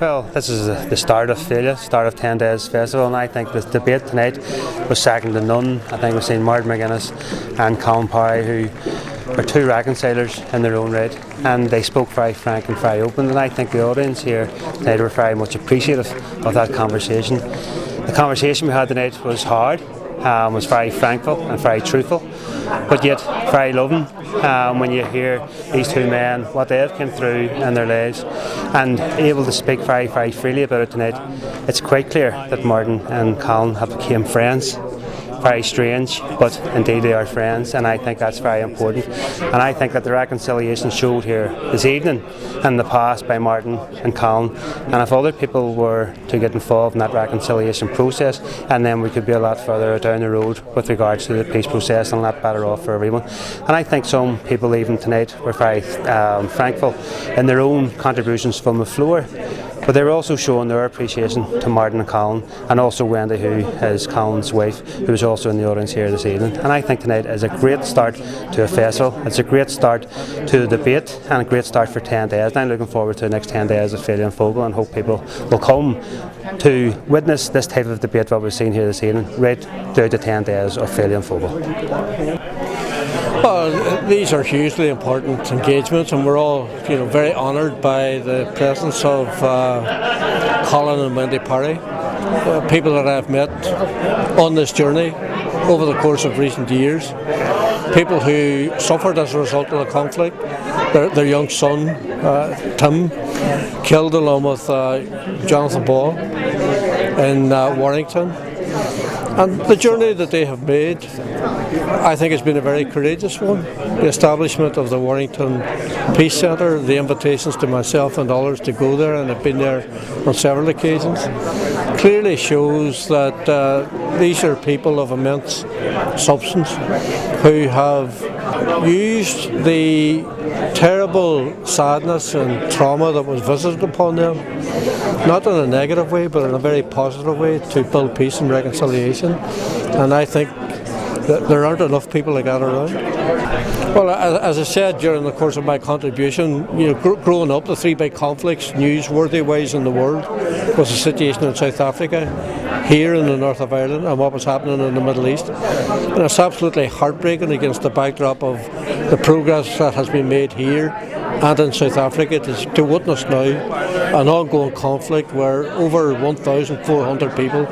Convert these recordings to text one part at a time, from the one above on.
Well, this is the start of Féile, start of 10 Days Festival, and I think the debate tonight was second to none. I think we've seen Martin McGuinness and Colin Parry, who are two reconcilers in their own right, and they spoke very frank and very open, and I think the audience here tonight were very much appreciative of that conversation. The conversation we had tonight was hard, was very frankful and very truthful, but yet very loving. When you hear these two men, what they have come through in their lives, and able to speak very, very freely about it tonight, it's quite clear that Martin and Colin have become friends. Very strange, but indeed they are friends, and I think that's very important. And I think that the reconciliation showed here this evening and in the past by Martin and Colin, and if other people were to get involved in that reconciliation process, and then we could be a lot further down the road with regards to the peace process and a lot better off for everyone. And I think some people even tonight were very thankful in their own contributions from the floor, but they were also showing their appreciation to Martin and Colin, and also Wendy, who is Colin's wife, who is also in the audience here this evening. And I think tonight is a great start to a festival. It's a great start to the debate and a great start for 10 days. And I'm looking forward to the next 10 days of Féile and Phobail, and hope people will come to witness this type of debate what we've seen here this evening, right through the 10 days of Féile and Phobail. Well, these are hugely important engagements, and we're all, very honoured by the presence of Colin and Wendy Parry, people that I've met on this journey over the course of recent years, people who suffered as a result of the conflict. Their young son, Tim, killed along with Johnathon Ball in Warrington. And the journey that they have made, I think, has been a very courageous one. The establishment of the Warrington Peace Centre, the invitations to myself and others to go there, and I've been there on several occasions, clearly shows that these are people of immense substance who have used the terrible sadness and trauma that was visited upon them, not in a negative way, but in a very positive way, to build peace and reconciliation. And I think that there aren't enough people like that around. Well, as I said during the course of my contribution, growing up, the three big conflicts, newsworthy ways in the world, was the situation in South Africa, here in the north of Ireland, and what was happening in the Middle East. And it's absolutely heartbreaking against the backdrop of the progress that has been made here and in South Africa to witness now an ongoing conflict where over 1,400 people,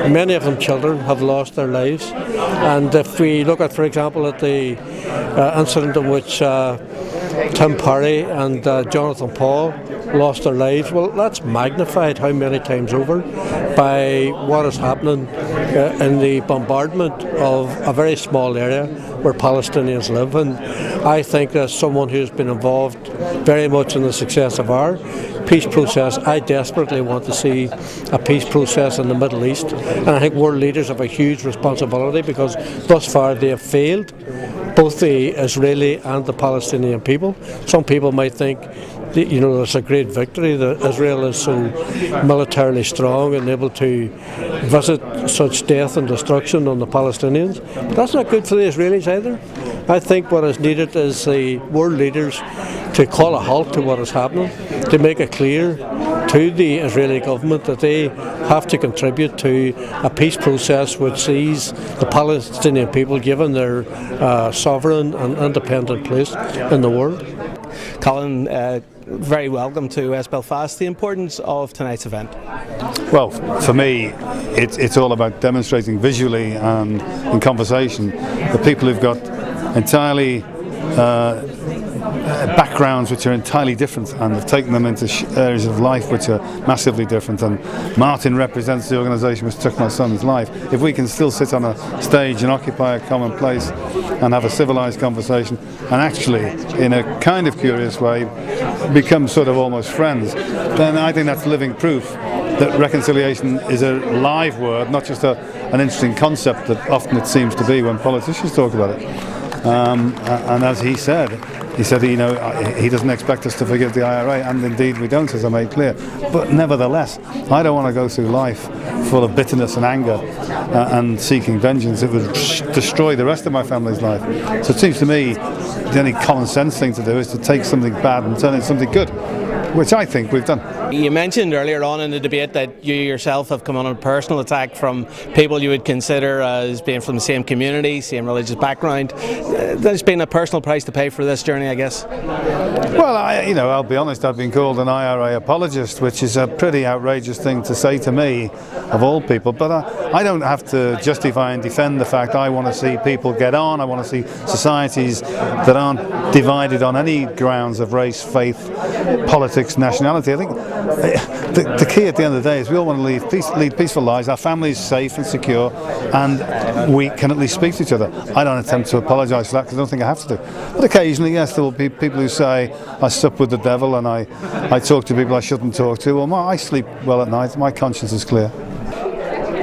many of them children, have lost their lives. And if we look at, for example, at the incident in which Tim Parry and Johnathon Ball lost their lives, well, that's magnified how many times over by what is happening in the bombardment of a very small area where Palestinians live. And I think as someone who's been involved very much in the success of our peace process, I desperately want to see a peace process in the Middle East, and I think world leaders have a huge responsibility, because thus far they have failed, both the Israeli and the Palestinian people. Some people might think it's a great victory that Israel is so militarily strong and able to visit such death and destruction on the Palestinians. But that's not good for the Israelis either. I think what is needed is the world leaders to call a halt to what is happening, to make it clear to the Israeli government that they have to contribute to a peace process which sees the Palestinian people given their sovereign and independent place in the world. Colin, very welcome to West Belfast. The importance of tonight's event? Well, for me, it's all about demonstrating visually and in conversation the people who've got entirely backgrounds which are entirely different, and have taken them into areas of life which are massively different. And Martin represents the organisation which took my son's life. If we can still sit on a stage and occupy a common place and have a civilised conversation, and actually, in a kind of curious way, become sort of almost friends, then I think that's living proof that reconciliation is a live word, not just an interesting concept that often it seems to be when politicians talk about it. And as he said, he doesn't expect us to forgive the IRA, and indeed we don't, as I made clear. But nevertheless, I don't want to go through life full of bitterness and anger and seeking vengeance. It would destroy the rest of my family's life. So it seems to me the only common sense thing to do is to take something bad and turn it into something good. which I think we've done. You mentioned earlier on in the debate that you yourself have come on a personal attack from people you would consider as being from the same community, same religious background. There's been a personal price to pay for this journey, I guess. Well, I'll be honest, I've been called an IRA apologist, which is a pretty outrageous thing to say to me, of all people, but I don't have to justify and defend the fact I want to see people get on. I want to see societies that aren't divided on any grounds of race, faith, politics, nationality. I think the key at the end of the day is we all want to lead peaceful lives, our families safe and secure, and we can at least speak to each other. I don't attempt to apologise for that because I don't think I have to do. But occasionally, yes, there will be people who say I sup with the devil and I talk to people I shouldn't talk to. Well, I sleep well at night. My conscience is clear.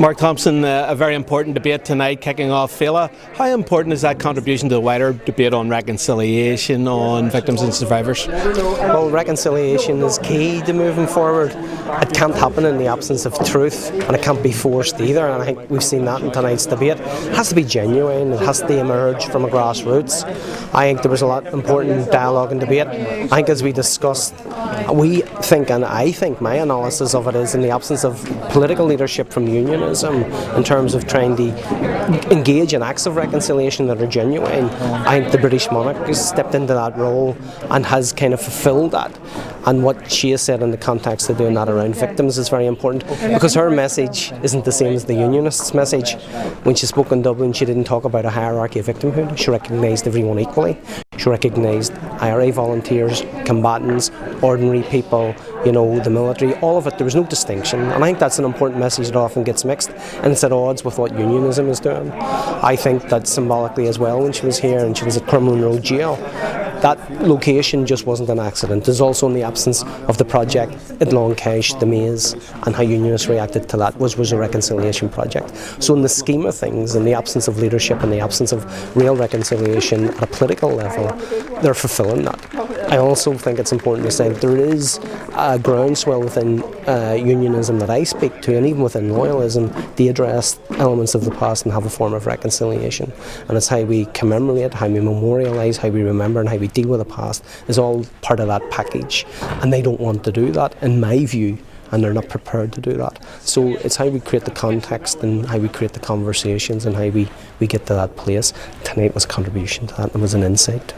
Mark Thompson, a very important debate tonight kicking off Féile. How important is that contribution to the wider debate on reconciliation, on victims and survivors? Well, reconciliation is key to moving forward. It can't happen in the absence of truth, and it can't be forced either, and I think we've seen that in tonight's debate. It has to be genuine, it has to emerge from a grassroots. I think there was a lot of important dialogue and debate. I think as we discussed, we think, and I think my analysis of it is, in the absence of political leadership from unionism in terms of trying to engage in acts of reconciliation that are genuine, I think the British monarch has stepped into that role and has kind of fulfilled that. And what she has said in the context of doing that around victims is very important, because her message isn't the same as the Unionists' message. When she spoke in Dublin, she didn't talk about a hierarchy of victimhood. She recognised everyone equally. She recognised IRA volunteers, combatants, ordinary people, the military, all of it. There was no distinction, and I think that's an important message that often gets mixed, and it's at odds with what unionism is doing. I think that symbolically as well, when she was here and she was at Crumlin Road Jail, that location just wasn't an accident. There's also in the absence of the project at Longcash, the maze, and how unionists reacted to that was a reconciliation project. So in the scheme of things, in the absence of leadership, in the absence of real reconciliation at a political level, they're fulfilling that. I also think it's important to say that there is a groundswell within unionism that I speak to, and even within loyalism, to address elements of the past and have a form of reconciliation. And it's how we commemorate, how we memorialise, how we remember, and how we deal with the past is all part of that package. And they don't want to do that, in my view, and they're not prepared to do that. So it's how we create the context and how we create the conversations and how we get to that place. Tonight was a contribution to that and was an insight.